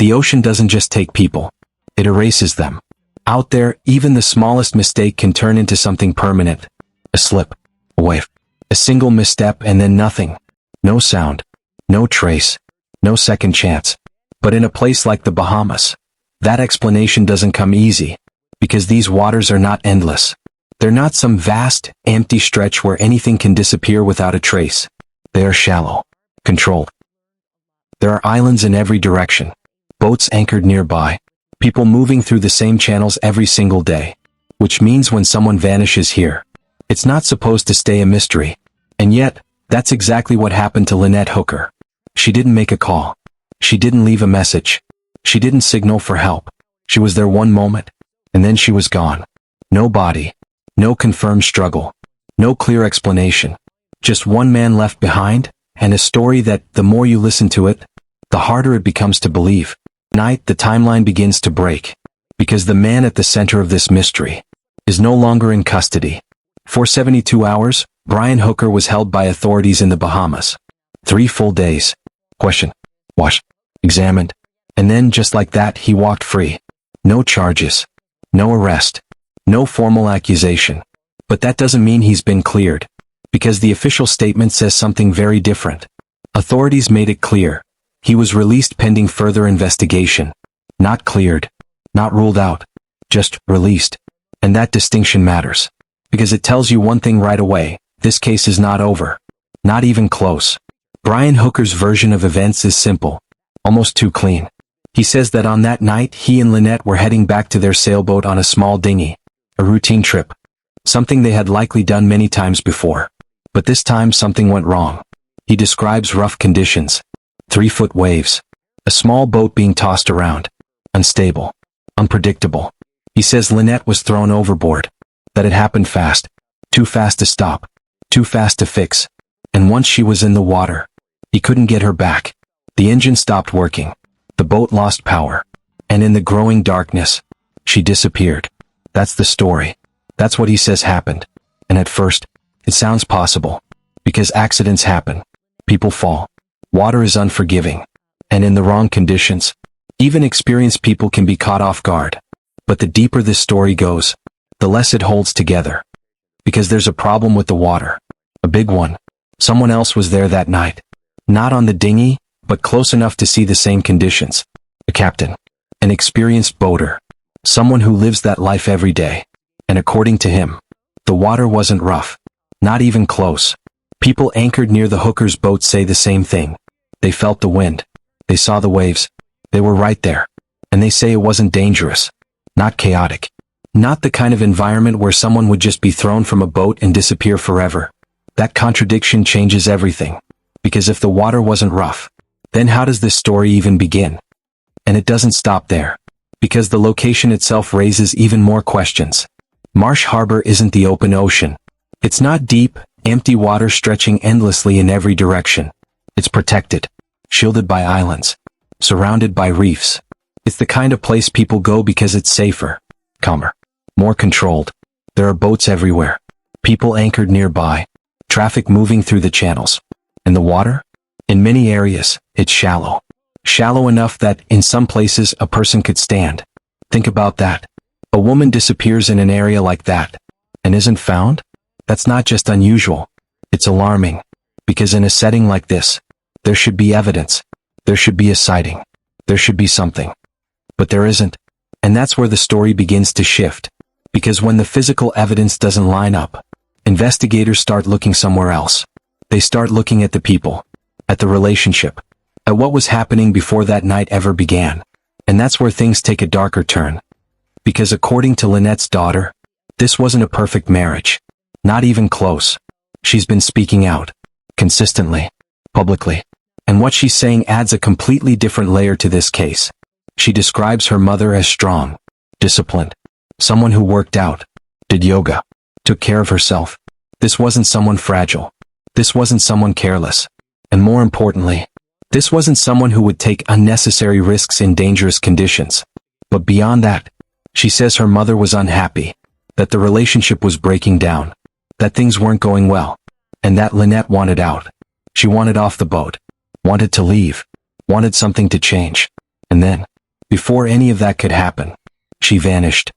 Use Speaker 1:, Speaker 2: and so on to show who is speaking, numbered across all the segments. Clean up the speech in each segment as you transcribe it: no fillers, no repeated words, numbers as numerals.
Speaker 1: The ocean doesn't just take people. It erases them. Out there, even the smallest mistake can turn into something permanent. A slip, a wave, a single misstep, and then nothing. No sound, no trace, no second chance. But in a place like the Bahamas, that explanation doesn't come easy, because these waters are not endless. They're not some vast, empty stretch where anything can disappear without a trace. They are shallow, controlled. There are islands in every direction, boats anchored nearby, people moving through the same channels every single day, which means when someone vanishes here, it's not supposed to stay a mystery. And yet, that's exactly what happened to Lynette Hooker. She didn't make a call. She didn't leave a message. She didn't signal for help. She was there one moment, and then she was gone. No body, no confirmed struggle, no clear explanation. Just one man left behind, and a story that, the more you listen to it, the harder it becomes to believe. Tonight, the timeline begins to break, because the man at the center of this mystery is no longer in custody. For 72 hours, Brian Hooker was held by authorities in the Bahamas. 3 full days. Questioned, washed, examined, and then just like that he walked free. No charges, no arrest, no formal accusation. But that doesn't mean he's been cleared, because the official statement says something very different. Authorities made it clear. He was released pending further investigation. Not cleared, not ruled out, just released. And that distinction matters, because it tells you one thing right away: this case is not over. Not even close. Brian Hooker's version of events is simple, almost too clean. He says that on that night he and Lynette were heading back to their sailboat on a small dinghy, a routine trip, something they had likely done many times before. But this time something went wrong. He describes rough conditions, 3-foot waves, a small boat being tossed around, unstable, unpredictable. He says Lynette was thrown overboard, that it happened fast, too fast to stop, too fast to fix, and once she was in the water, he couldn't get her back. The engine stopped working, the boat lost power, and in the growing darkness, she disappeared. That's the story. That's what he says happened. And at first, it sounds possible, because accidents happen, people fall, water is unforgiving, and in the wrong conditions, even experienced people can be caught off guard. But the deeper this story goes, the less it holds together. Because there's a problem with the water. A big one. Someone else was there that night. Not on the dinghy, but close enough to see the same conditions. A captain. An experienced boater. Someone who lives that life every day. And according to him, the water wasn't rough. Not even close. People anchored near the Hooker's boat say the same thing. They felt the wind. They saw the waves. They were right there. And they say it wasn't dangerous. Not chaotic. Not the kind of environment where someone would just be thrown from a boat and disappear forever. That contradiction changes everything. Because if the water wasn't rough, then how does this story even begin? And it doesn't stop there. Because the location itself raises even more questions. Marsh Harbour isn't the open ocean. It's not deep, empty water stretching endlessly in every direction. It's protected, shielded by islands, surrounded by reefs. It's the kind of place people go because it's safer, calmer, more controlled. There are boats everywhere, people anchored nearby, traffic moving through the channels. And the water? In many areas, it's shallow. Shallow enough that, in some places, a person could stand. Think about that. A woman disappears in an area like that, and isn't found? That's not just unusual. It's alarming. Because in a setting like this, there should be evidence. There should be a sighting. There should be something. But there isn't. And that's where the story begins to shift. Because when the physical evidence doesn't line up, investigators start looking somewhere else. They start looking at the people, at the relationship, at what was happening before that night ever began. And that's where things take a darker turn. Because according to Lynette's daughter, this wasn't a perfect marriage. Not even close. She's been speaking out. Consistently. Publicly. And what she's saying adds a completely different layer to this case. She describes her mother as strong, disciplined, someone who worked out, did yoga, took care of herself. This wasn't someone fragile. This wasn't someone careless. And more importantly, this wasn't someone who would take unnecessary risks in dangerous conditions. But beyond that, she says her mother was unhappy, that the relationship was breaking down, that things weren't going well, and that Lynette wanted out. She wanted off the boat, wanted to leave, wanted something to change. And then, Before any of that could happen, she vanished.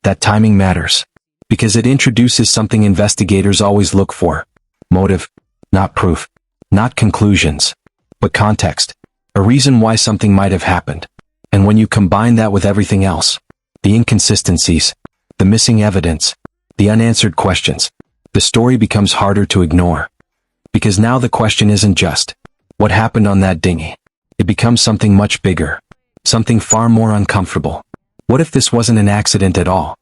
Speaker 1: That timing matters, because it introduces something investigators always look for. Motive, not proof, not conclusions, but context, a reason why something might have happened. And when you combine that with everything else, the inconsistencies, the missing evidence, the unanswered questions, the story becomes harder to ignore. Because now the question isn't just, what happened on that dinghy? It becomes something much bigger, something far more uncomfortable. What if this wasn't an accident at all?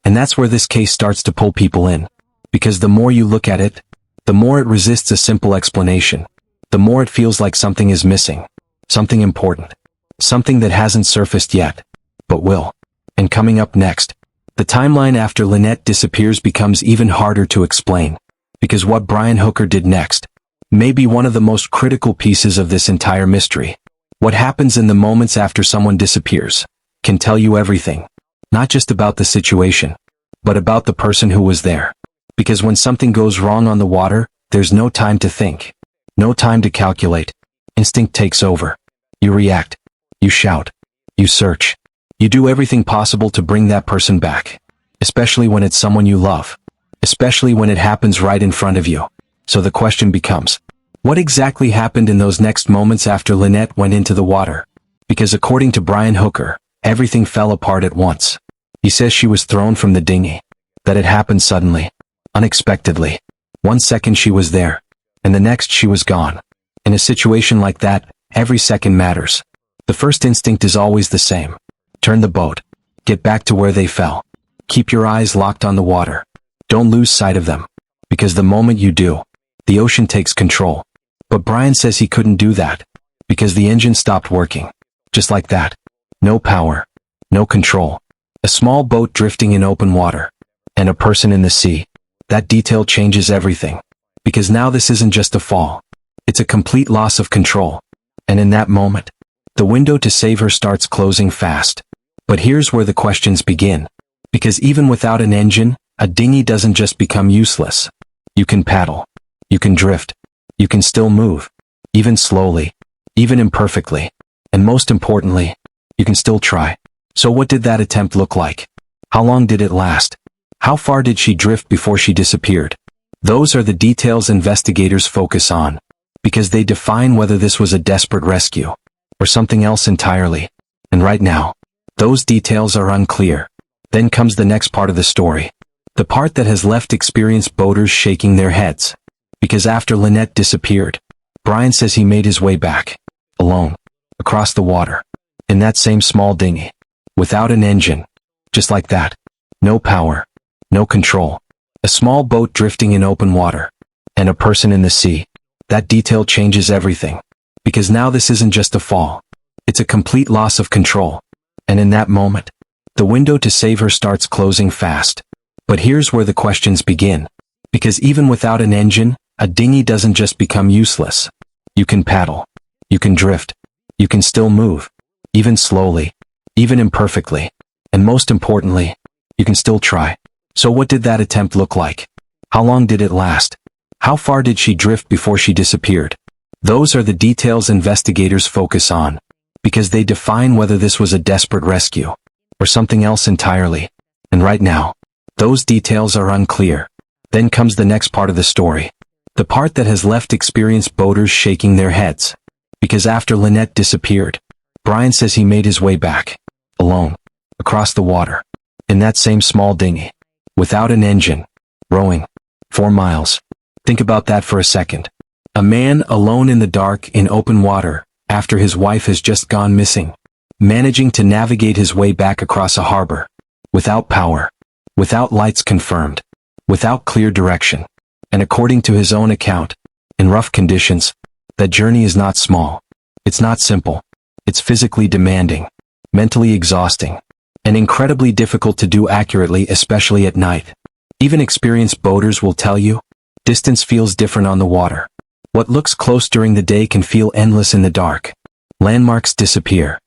Speaker 1: And that's where this case starts to pull people in. Because the more you look at it, the more it resists a simple explanation. The more it feels like something is missing, something important, something that hasn't surfaced yet, but will. And coming up next, the timeline after Lynette disappears becomes even harder to explain, because what Brian Hooker did next may be one of the most critical pieces of this entire mystery. What happens in the moments after someone disappears can tell you everything, not just about the situation, but about the person who was there. Because when something goes wrong on the water, there's no time to think, no time to calculate. Instinct takes over. You react, you shout, you search, you do everything possible to bring that person back, especially when it's someone you love, especially when it happens right in front of you. So the question becomes, what exactly happened in those next moments after Lynette went into the water? Because according to Brian Hooker, everything fell apart at once. He says she was thrown from the dinghy, that it happened suddenly, unexpectedly. 1 second she was there, and the next she was gone. In a situation like that, every second matters. The first instinct is always the same. Turn the boat. Get back to where they fell. Keep your eyes locked on the water. Don't lose sight of them. Because the moment you do, the ocean takes control. But Brian says he couldn't do that, because the engine stopped working. Just like that. No power. No control. A small boat drifting in open water. And a person in the sea. That detail changes everything. Because now this isn't just a fall. It's a complete loss of control. And in that moment, the window to save her starts closing fast. But here's where the questions begin. Because even without an engine, a dinghy doesn't just become useless. You can paddle. You can drift. You can still move. Even slowly. Even imperfectly. And most importantly, you can still try. So what did that attempt look like? How long did it last? How far did she drift before she disappeared? Those are the details investigators focus on, because they define whether this was a desperate rescue, or something else entirely. And right now, those details are unclear. Then comes the next part of the story. The part that has left experienced boaters shaking their heads. Because after Lynette disappeared, Brian says he made his way back, alone, across the water, in that same small dinghy, without an engine, just like that. No power, no control. A small boat drifting in open water, and a person in the sea. That detail changes everything. Because now this isn't just a fall. It's a complete loss of control. And in that moment, the window to save her starts closing fast. But here's where the questions begin. Because even without an engine, a dinghy doesn't just become useless. You can paddle. You can drift. You can still move. Even slowly. Even imperfectly. And most importantly, you can still try. So what did that attempt look like? How long did it last? How far did she drift before she disappeared? Those are the details investigators focus on, because they define whether this was a desperate rescue, or something else entirely. And right now, those details are unclear. Then comes the next part of the story. The part that has left experienced boaters shaking their heads. Because after Lynette disappeared, Brian says he made his way back, alone, across the water, in that same small dinghy, without an engine, rowing, 4 miles. Think about that for a second. A man alone in the dark in open water, after his wife has just gone missing, managing to navigate his way back across a harbor, without power, without lights confirmed, without clear direction. And according to his own account, in rough conditions, that journey is not small. It's not simple. It's physically demanding, mentally exhausting, and incredibly difficult to do accurately, especially at night. Even experienced boaters will tell you, distance feels different on the water. What looks close during the day can feel endless in the dark. Landmarks disappear.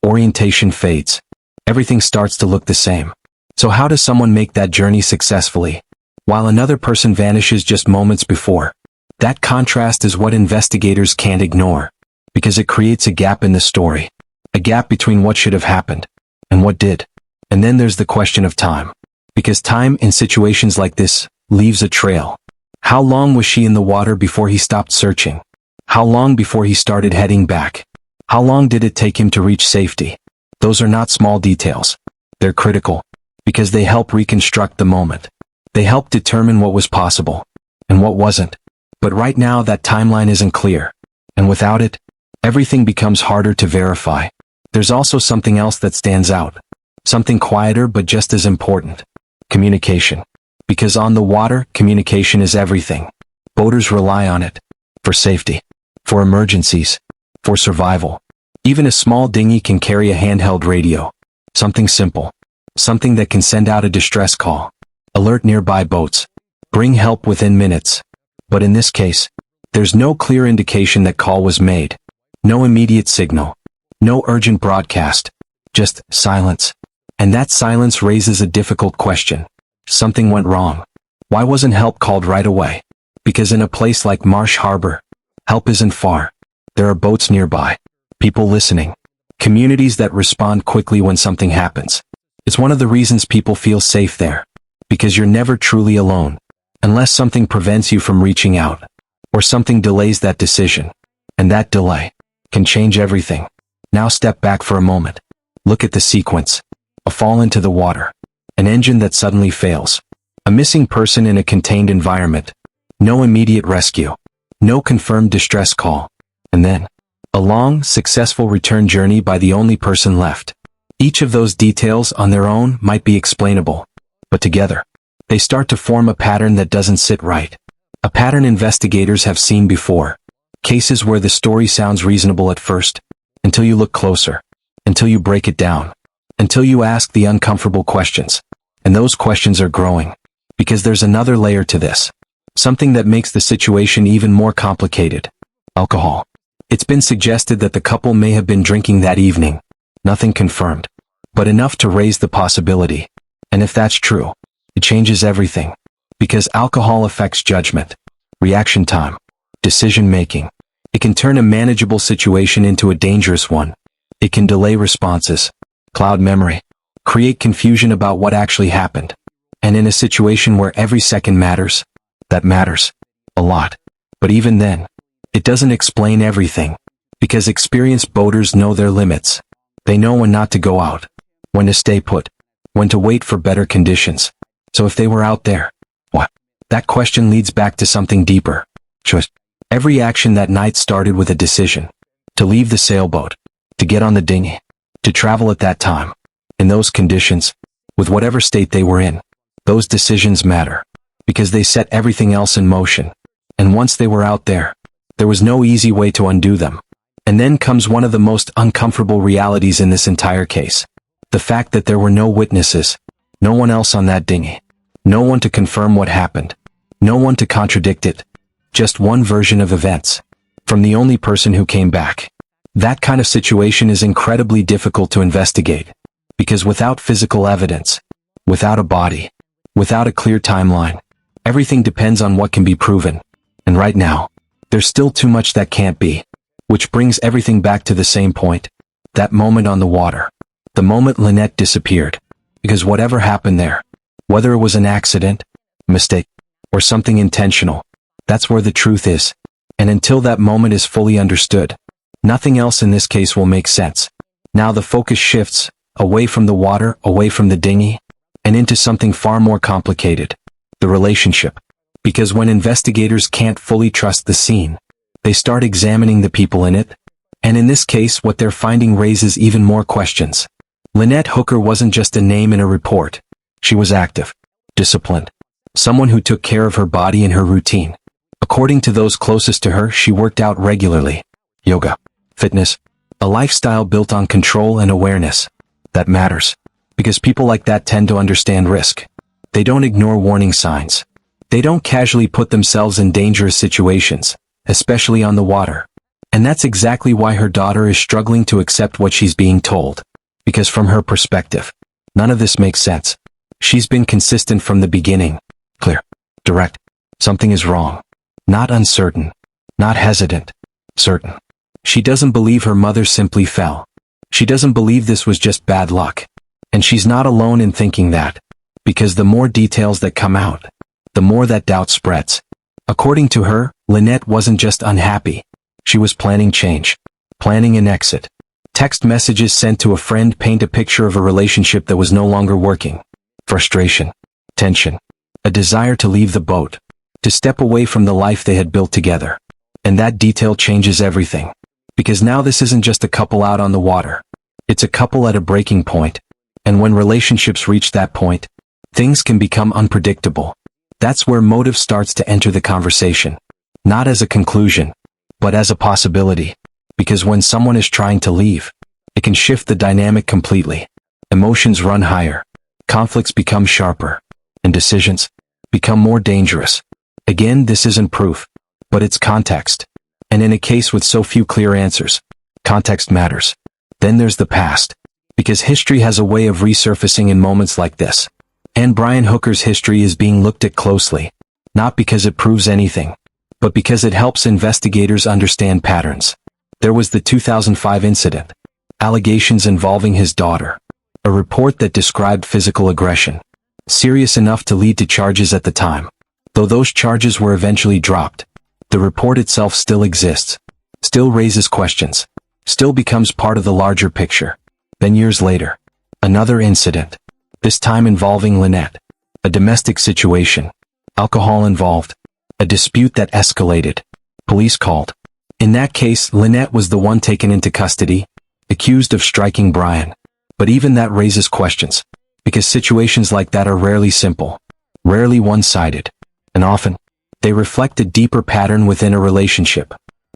Speaker 1: Orientation fades. Everything starts to look the same. So how does someone make that journey successfully, while another person vanishes just moments before? That contrast is what investigators can't ignore, because it creates a gap in the story. A gap between what should have happened and what did. And then there's the question of time. Because time in situations like this leaves a trail. How long was she in the water before he stopped searching? How long before he started heading back? How long did it take him to reach safety? Those are not small details. They're critical, because they help reconstruct the moment. They help determine what was possible, and what wasn't. But right now that timeline isn't clear. And without it, everything becomes harder to verify. There's also something else that stands out. Something quieter but just as important. Communication. Because on the water, communication is everything. Boaters rely on it. For safety. For emergencies. For survival. Even a small dinghy can carry a handheld radio. Something simple. Something that can send out a distress call. Alert nearby boats. Bring help within minutes. But in this case, there's no clear indication that call was made. No immediate signal. No urgent broadcast. Just silence. And that silence raises a difficult question. Something went wrong. Why wasn't help called right away? Because in a place like Marsh Harbour, help isn't far. There are boats nearby. People listening. Communities that respond quickly when something happens. It's one of the reasons people feel safe there. Because you're never truly alone. Unless something prevents you from reaching out. Or something delays that decision. And that delay can change everything. Now step back for a moment. Look at the sequence. A fall into the water. An engine that suddenly fails. A missing person in a contained environment. No immediate rescue. No confirmed distress call. And then, a long, successful return journey by the only person left. Each of those details on their own might be explainable. But together, they start to form a pattern that doesn't sit right. A pattern investigators have seen before. Cases where the story sounds reasonable at first, until you look closer, until you break it down, until you ask the uncomfortable questions. And those questions are growing. Because there's another layer to this. Something that makes the situation even more complicated. Alcohol. It's been suggested that the couple may have been drinking that evening. Nothing confirmed. But enough to raise the possibility. And if that's true, it changes everything. Because alcohol affects judgment, reaction time, decision-making. It can turn a manageable situation into a dangerous one. It can delay responses, cloud memory, create confusion about what actually happened. And in a situation where every second matters, that matters a lot. But even then, it doesn't explain everything. Because experienced boaters know their limits. They know when not to go out, when to stay put, when to wait for better conditions. So if they were out there, what? That question leads back to something deeper. Choice. Every action that night started with a decision. To leave the sailboat. To get on the dinghy. To travel at that time. In those conditions. With whatever state they were in. Those decisions matter. Because they set everything else in motion. And once they were out there, there was no easy way to undo them. And then comes one of the most uncomfortable realities in this entire case. The fact that there were no witnesses. No one else on that dinghy. No one to confirm what happened. No one to contradict it. Just one version of events. From the only person who came back. That kind of situation is incredibly difficult to investigate. Because without physical evidence, without a body, without a clear timeline, everything depends on what can be proven. And right now, there's still too much that can't be. Which brings everything back to the same point. That moment on the water. The moment Lynette disappeared. Because whatever happened there, whether it was an accident, mistake, or something intentional, that's where the truth is. And until that moment is fully understood, nothing else in this case will make sense. Now the focus shifts, away from the water, away from the dinghy, and into something far more complicated. The relationship. Because when investigators can't fully trust the scene, they start examining the people in it. And in this case, what they're finding raises even more questions. Lynette Hooker wasn't just a name in a report. She was active, disciplined, someone who took care of her body and her routine. According to those closest to her, she worked out regularly. Yoga, fitness, a lifestyle built on control and awareness. That matters. Because people like that tend to understand risk. They don't ignore warning signs. They don't casually put themselves in dangerous situations, especially on the water. And that's exactly why her daughter is struggling to accept what she's being told. Because from her perspective, none of this makes sense. She's been consistent from the beginning. Clear. Direct. Something is wrong. Not uncertain. Not hesitant. Certain. She doesn't believe her mother simply fell. She doesn't believe this was just bad luck. And she's not alone in thinking that. Because the more details that come out, the more that doubt spreads. According to her, Lynette wasn't just unhappy. She was planning change. Planning an exit. Text messages sent to a friend paint a picture of a relationship that was no longer working. Frustration. Tension. A desire to leave the boat. To step away from the life they had built together. And that detail changes everything. Because now this isn't just a couple out on the water. It's a couple at a breaking point. And when relationships reach that point, things can become unpredictable. That's where motive starts to enter the conversation. Not as a conclusion, but as a possibility. Because when someone is trying to leave, it can shift the dynamic completely. Emotions run higher. Conflicts become sharper. And decisions become more dangerous. Again, this isn't proof, but it's context. And in a case with so few clear answers, context matters. Then there's the past. Because history has a way of resurfacing in moments like this. And Brian Hooker's history is being looked at closely. Not because it proves anything, but because it helps investigators understand patterns. There was the 2005 incident. Allegations involving his daughter. A report that described physical aggression. Serious enough to lead to charges at the time. Though those charges were eventually dropped, the report itself still exists. Still raises questions. Still becomes part of the larger picture. Then years later, another incident. This time involving Lynette. A domestic situation. Alcohol involved. A dispute that escalated. Police called. In that case, Lynette was the one taken into custody, accused of striking Brian. But even that raises questions. Because situations like that are rarely simple. Rarely one-sided. And often, they reflect a deeper pattern within a relationship.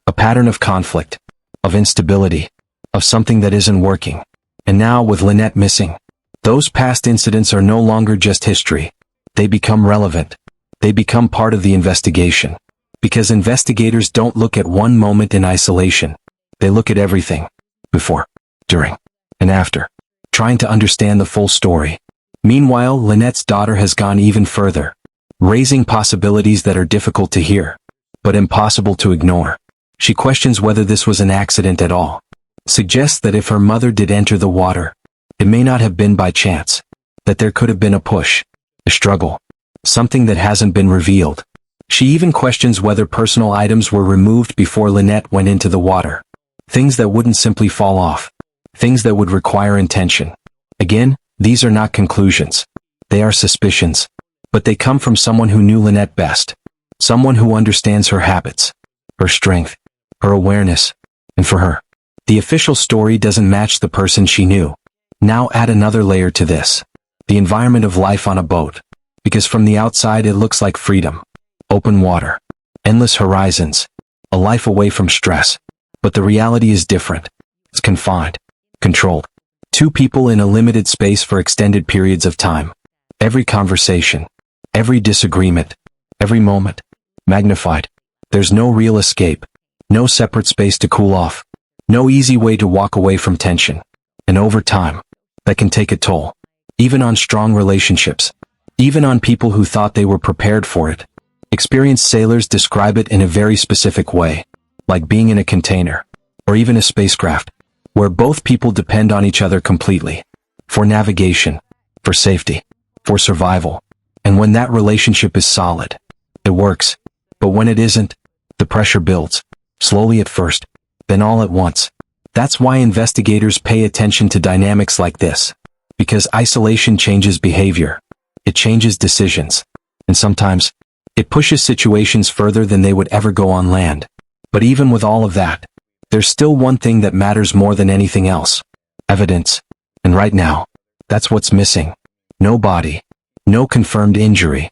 Speaker 1: A pattern of conflict. Of instability. Of something that isn't working. And now, with Lynette missing, those past incidents are no longer just history. They become relevant. They become part of the investigation. Because investigators don't look at one moment in isolation. They look at everything. Before, during, and after. Trying to understand the full story. Meanwhile, Lynette's daughter has gone even further. Raising possibilities that are difficult to hear. But impossible to ignore. She questions whether this was an accident at all. Suggests that if her mother did enter the water, it may not have been by chance. That there could have been a push. A struggle. Something that hasn't been revealed. She even questions whether personal items were removed before Lynette went into the water. Things that wouldn't simply fall off. Things that would require intention. Again, these are not conclusions. They are suspicions. But they come from someone who knew Lynette best. Someone who understands her habits. Her strength. Her awareness. And for her, the official story doesn't match the person she knew. Now add another layer to this. The environment of life on a boat. Because from the outside it looks like freedom. Open water. Endless horizons. A life away from stress. But the reality is different. It's confined. Controlled. Two people in a limited space for extended periods of time. Every conversation. Every disagreement. Every moment. Magnified. There's no real escape. No separate space to cool off. No easy way to walk away from tension. And over time, that can take a toll. Even on strong relationships. Even on people who thought they were prepared for it. Experienced sailors describe it in a very specific way. Like being in a container. Or even a spacecraft. Where both people depend on each other completely. For navigation. For safety. For survival. And when that relationship is solid, it works. But when it isn't, the pressure builds. Slowly at first. Then all at once. That's why investigators pay attention to dynamics like this. Because isolation changes behavior. It changes decisions. And sometimes, it pushes situations further than they would ever go on land. But even with all of that, there's still one thing that matters more than anything else. Evidence. And right now, that's what's missing. No body. No confirmed injury.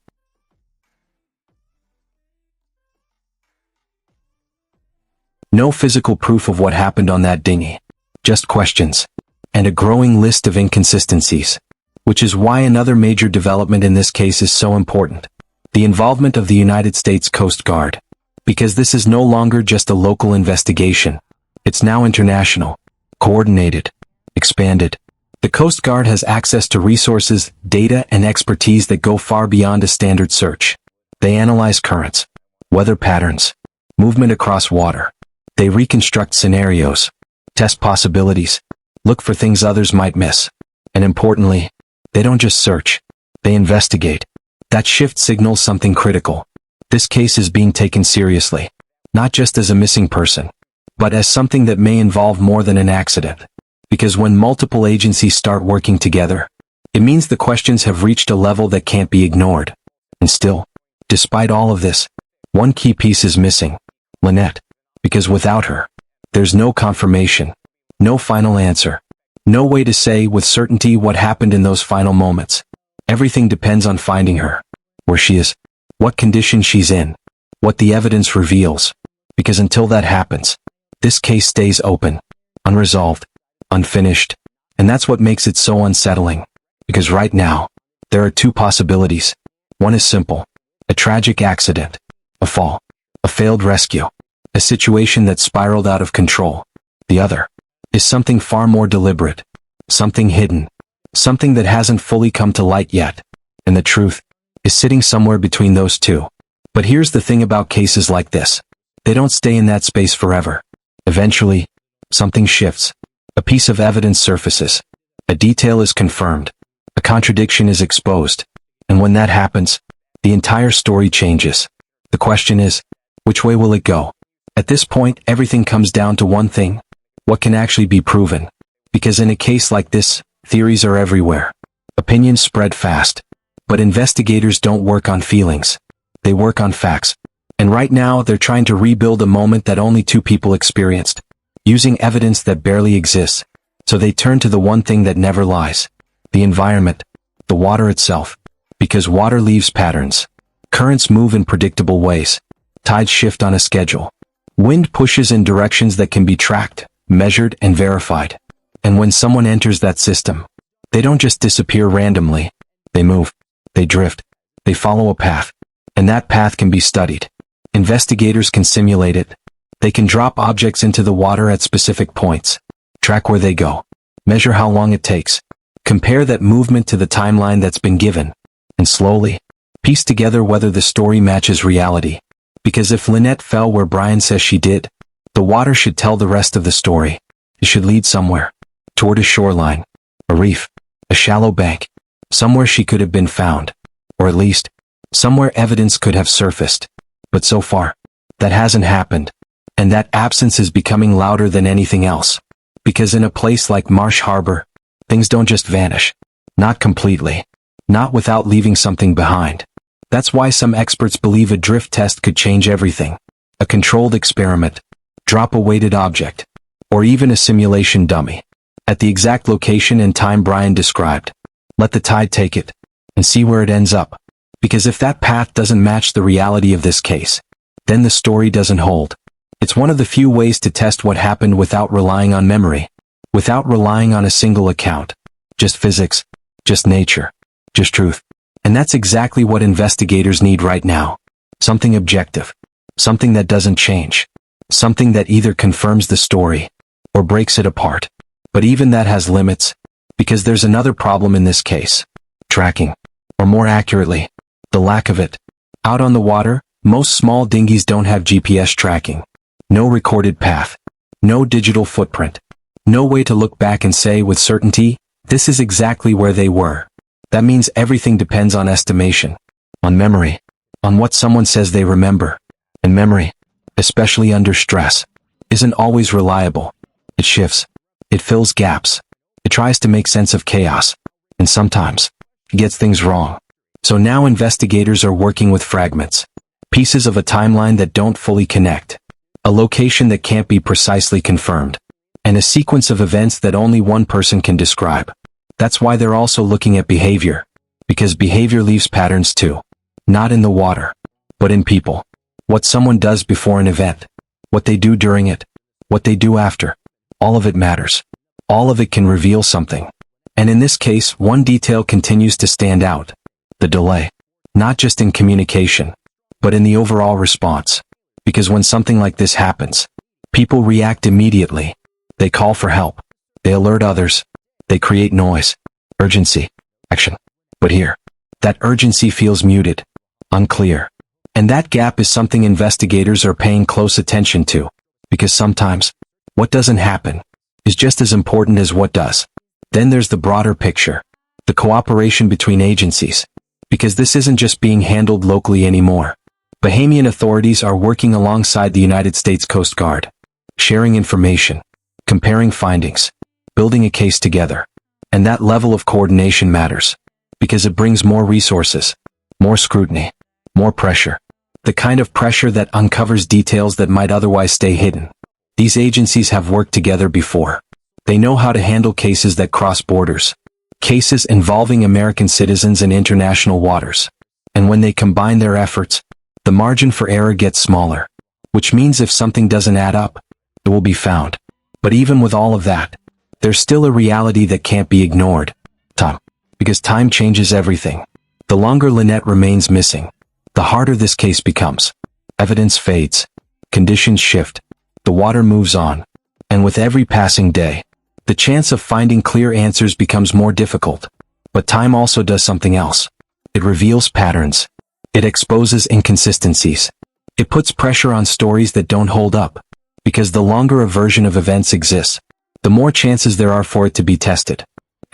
Speaker 1: No physical proof of what happened on that dinghy. Just questions. And a growing list of inconsistencies. Which is why another major development in this case is so important. The involvement of the United States Coast Guard. Because this is no longer just a local investigation. It's now international. Coordinated. Expanded. The Coast Guard has access to resources, data, and expertise that go far beyond a standard search. They analyze currents. Weather patterns. Movement across water. They reconstruct scenarios. Test possibilities. look for things others might miss. And importantly, they don't just search, they investigate. That shift signals something critical. This case is being taken seriously, not just as a missing person, but as something that may involve more than an accident. Because when multiple agencies start working together, it means the questions have reached a level that can't be ignored. And still, despite all of this, one key piece is missing: Lynette. Because without her, there's no confirmation, no final answer, no way to say with certainty what happened in those final moments. Everything depends on finding her, where she is, what condition she's in, what the evidence reveals. Because until that happens, this case stays open, unresolved, unfinished. And that's what makes it so unsettling. Because right now, there are two possibilities. One is simple: a tragic accident, a fall, a failed rescue, a situation that spiraled out of control. The other is something far more deliberate, something hidden, something that hasn't fully come to light yet. And the truth is sitting somewhere between those two. But here's the thing about cases like this: they don't stay in that space forever. Eventually, something shifts. A piece of evidence surfaces. A detail is confirmed. A contradiction is exposed. And when that happens, the entire story changes. The question is, which way will it go? At this point, everything comes down to one thing: what can actually be proven? Because in a case like this, theories are everywhere. Opinions spread fast. But investigators don't work on feelings. They work on facts. And right now, they're trying to rebuild a moment that only two people experienced, using evidence that barely exists. So they turn to the one thing that never lies: the environment, the water itself. Because water leaves patterns. Currents move in predictable ways. Tides shift on a schedule. Wind pushes in directions that can be tracked, measured, and verified. And when someone enters that system, they don't just disappear randomly. They move. They drift. They follow a path. And that path can be studied. Investigators can simulate it. They can drop objects into the water at specific points, track where they go, measure how long it takes, compare that movement to the timeline that's been given, and slowly piece together whether the story matches reality. Because if Lynette fell where Brian says she did, the water should tell the rest of the story. It should lead somewhere, toward a shoreline, a reef, a shallow bank, somewhere she could have been found, or at least, somewhere evidence could have surfaced. But so far, that hasn't happened. And that absence is becoming louder than anything else. Because in a place like Marsh Harbour, things don't just vanish. Not completely. Not without leaving something behind. That's why some experts believe a drift test could change everything. A controlled experiment, drop a weighted object, or even a simulation dummy, at the exact location and time Brian described. Let the tide take it, and see where it ends up. Because if that path doesn't match the reality of this case, then the story doesn't hold. It's one of the few ways to test what happened without relying on memory, without relying on a single account. Just physics, just nature, just truth. And that's exactly what investigators need right now. Something objective, something that doesn't change, something that either confirms the story or breaks it apart. But even that has limits, because there's another problem in this case: tracking, or more accurately, the lack of it. Out on the water, most small dinghies don't have GPS tracking. No recorded path. No digital footprint. No way to look back and say with certainty, this is exactly where they were. That means everything depends on estimation, on memory, on what someone says they remember. And memory, especially under stress, isn't always reliable. It shifts. It fills gaps. It tries to make sense of chaos. And sometimes, it gets things wrong. So now investigators are working with fragments. Pieces of a timeline that don't fully connect. A location that can't be precisely confirmed. And a sequence of events that only one person can describe. That's why they're also looking at behavior. Because behavior leaves patterns too. Not in the water, but in people. What someone does before an event. What they do during it. What they do after. All of it matters. All of it can reveal something. And in this case, one detail continues to stand out. The delay. Not just in communication, but in the overall response. Because when something like this happens, people react immediately. They call for help. They alert others. They create noise, urgency, action. But here, that urgency feels muted, unclear. And that gap is something investigators are paying close attention to. Because sometimes, what doesn't happen is just as important as what does. Then there's the broader picture, the cooperation between agencies, because this isn't just being handled locally anymore. Bahamian authorities are working alongside the United States Coast Guard, sharing information, comparing findings, building a case together. And that level of coordination matters, because it brings more resources, more scrutiny, more pressure. The kind of pressure that uncovers details that might otherwise stay hidden. These agencies have worked together before. They know how to handle cases that cross borders, cases involving American citizens in international waters. And when they combine their efforts, the margin for error gets smaller, which means if something doesn't add up, it will be found. But even with all of that, there's still a reality that can't be ignored. Time. Because time changes everything. The longer Lynette remains missing, the harder this case becomes. Evidence fades. Conditions shift. The water moves on. And with every passing day, the chance of finding clear answers becomes more difficult. But time also does something else. It reveals patterns. It exposes inconsistencies. It puts pressure on stories that don't hold up. Because the longer a version of events exists, the more chances there are for it to be tested.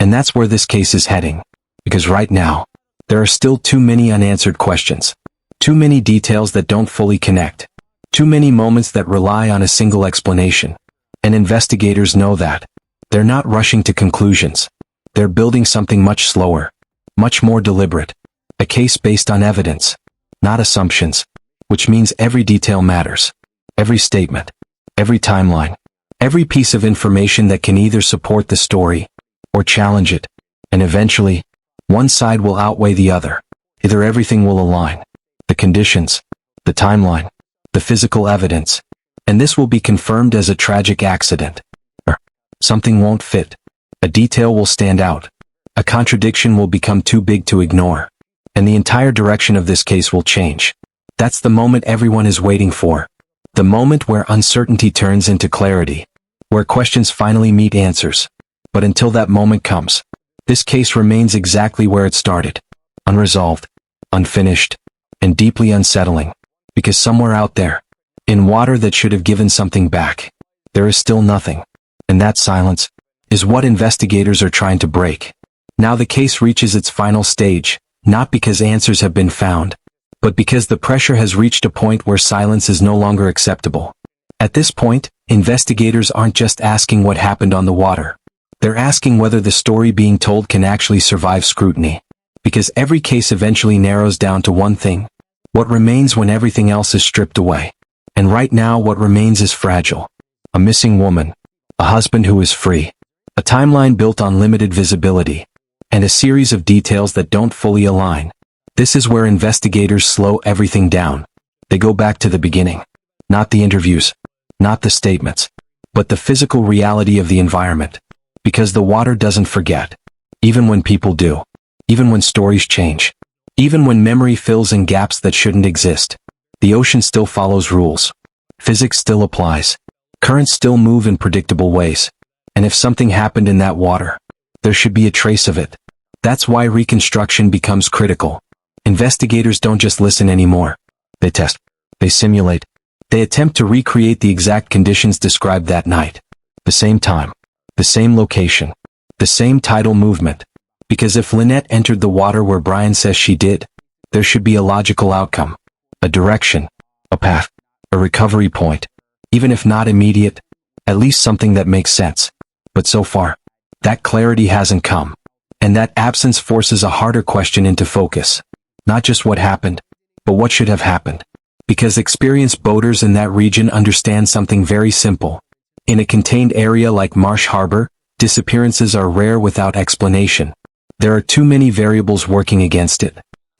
Speaker 1: And that's where this case is heading. Because right now, there are still too many unanswered questions. Too many details that don't fully connect. Too many moments that rely on a single explanation. And investigators know that. They're not rushing to conclusions. They're building something much slower, much more deliberate. A case based on evidence, not assumptions, which means every detail matters. Every statement, every timeline, every piece of information that can either support the story or challenge it. And eventually, one side will outweigh the other. Either everything will align. The conditions, the timeline, the physical evidence, and this will be confirmed as a tragic accident. Or something won't fit. A detail will stand out. A contradiction will become too big to ignore. And the entire direction of this case will change. That's the moment everyone is waiting for. The moment where uncertainty turns into clarity. Where questions finally meet answers. But until that moment comes, this case remains exactly where it started. Unresolved, unfinished, and deeply unsettling. Because somewhere out there, in water that should have given something back, there is still nothing. And that silence is what investigators are trying to break. Now the case reaches its final stage, not because answers have been found, but because the pressure has reached a point where silence is no longer acceptable. At this point, investigators aren't just asking what happened on the water. They're asking whether the story being told can actually survive scrutiny. Because every case eventually narrows down to one thing. What remains when everything else is stripped away? And right now what remains is fragile. A missing woman. A husband who is free. A timeline built on limited visibility. And a series of details that don't fully align. This is where investigators slow everything down. They go back to the beginning. Not the interviews. Not the statements. But the physical reality of the environment. Because the water doesn't forget. Even when people do. Even when stories change. Even when memory fills in gaps that shouldn't exist. The ocean still follows rules. Physics still applies. Currents still move in predictable ways. And if something happened in that water, there should be a trace of it. That's why reconstruction becomes critical. Investigators don't just listen anymore. They test. They simulate. They attempt to recreate the exact conditions described that night. The same time. The same location. The same tidal movement. Because if Lynette entered the water where Brian says she did, there should be a logical outcome. A direction. A path. A recovery point. Even if not immediate, at least something that makes sense. But so far, that clarity hasn't come. And that absence forces a harder question into focus. Not just what happened, but what should have happened. Because experienced boaters in that region understand something very simple. In a contained area like Marsh Harbour, disappearances are rare without explanation. There are too many variables working against it.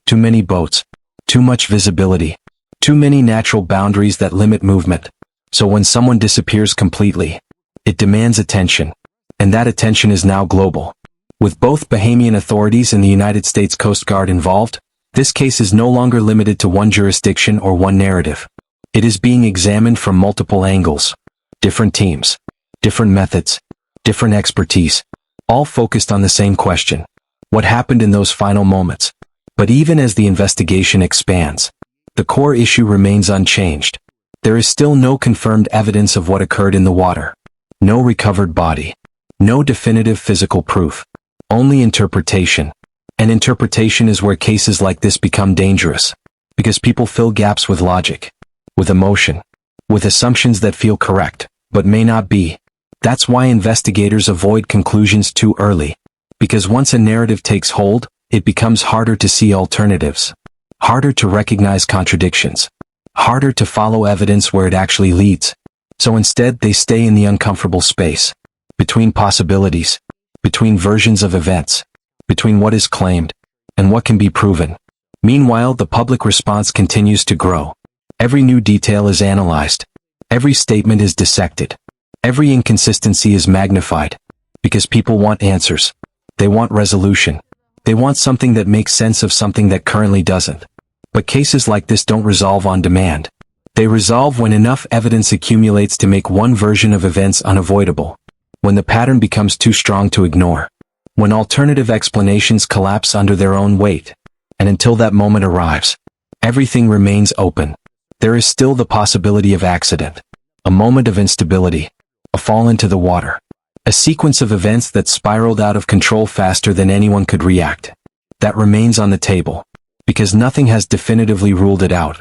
Speaker 1: Too many boats. Too much visibility. Too many natural boundaries that limit movement. So when someone disappears completely, it demands attention. And that attention is now global. With both Bahamian authorities and the United States Coast Guard involved, this case is no longer limited to one jurisdiction or one narrative. It is being examined from multiple angles. Different teams. Different methods. Different expertise. All focused on the same question. What happened in those final moments? But even as the investigation expands, the core issue remains unchanged. There is still no confirmed evidence of what occurred in the water. No recovered body. No definitive physical proof. Only interpretation. And interpretation is where cases like this become dangerous. Because people fill gaps with logic, with emotion, with assumptions that feel correct, but may not be. That's why investigators avoid conclusions too early. Because once a narrative takes hold, it becomes harder to see alternatives. Harder to recognize contradictions. Harder to follow evidence where it actually leads. So instead they stay in the uncomfortable space. Between possibilities. Between versions of events. Between what is claimed and what can be proven. Meanwhile, the public response continues to grow. Every new detail is analyzed. Every statement is dissected. Every inconsistency is magnified. Because people want answers. They want resolution. They want something that makes sense of something that currently doesn't. But cases like this don't resolve on demand. They resolve when enough evidence accumulates to make one version of events unavoidable. When the pattern becomes too strong to ignore. When alternative explanations collapse under their own weight. And until that moment arrives, everything remains open. There is still the possibility of accident. A moment of instability. A fall into the water. A sequence of events that spiraled out of control faster than anyone could react. That remains on the table. Because nothing has definitively ruled it out.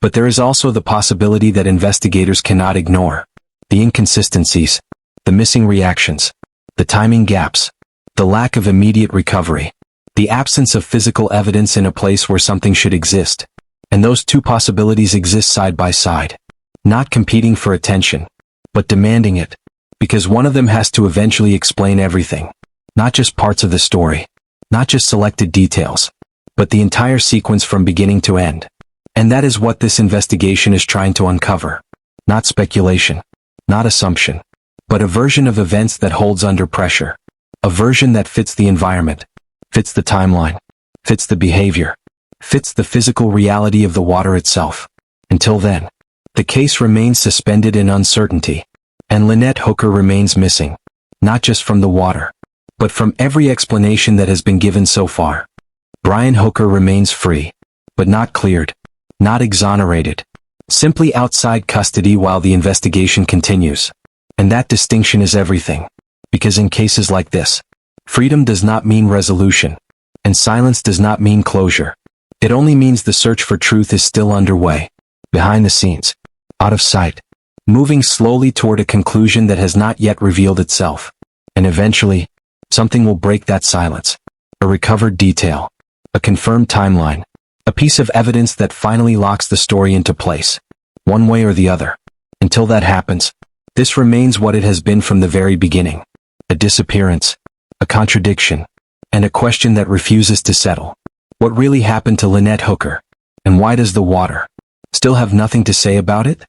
Speaker 1: But there is also the possibility that investigators cannot ignore. The inconsistencies. The missing reactions. The timing gaps. The lack of immediate recovery. The absence of physical evidence in a place where something should exist. And those two possibilities exist side by side. Not competing for attention. But demanding it. Because one of them has to eventually explain everything. Not just parts of the story. Not just selected details. But the entire sequence from beginning to end. And that is what this investigation is trying to uncover. Not speculation. Not assumption. But a version of events that holds under pressure. A version that fits the environment. Fits the timeline. Fits the behavior. Fits the physical reality of the water itself. Until then, the case remains suspended in uncertainty. And Lynette Hooker remains missing. Not just from the water. But from every explanation that has been given so far. Brian Hooker remains free. But not cleared. Not exonerated. Simply outside custody while the investigation continues. And that distinction is everything. Because in cases like this, freedom does not mean resolution. And silence does not mean closure. It only means the search for truth is still underway. Behind the scenes. Out of sight. Moving slowly toward a conclusion that has not yet revealed itself. And eventually, something will break that silence. A recovered detail. A confirmed timeline. A piece of evidence that finally locks the story into place. One way or the other. Until that happens, this remains what it has been from the very beginning. A disappearance. A contradiction. And a question that refuses to settle. What really happened to Lynette Hooker? And why does the water still have nothing to say about it?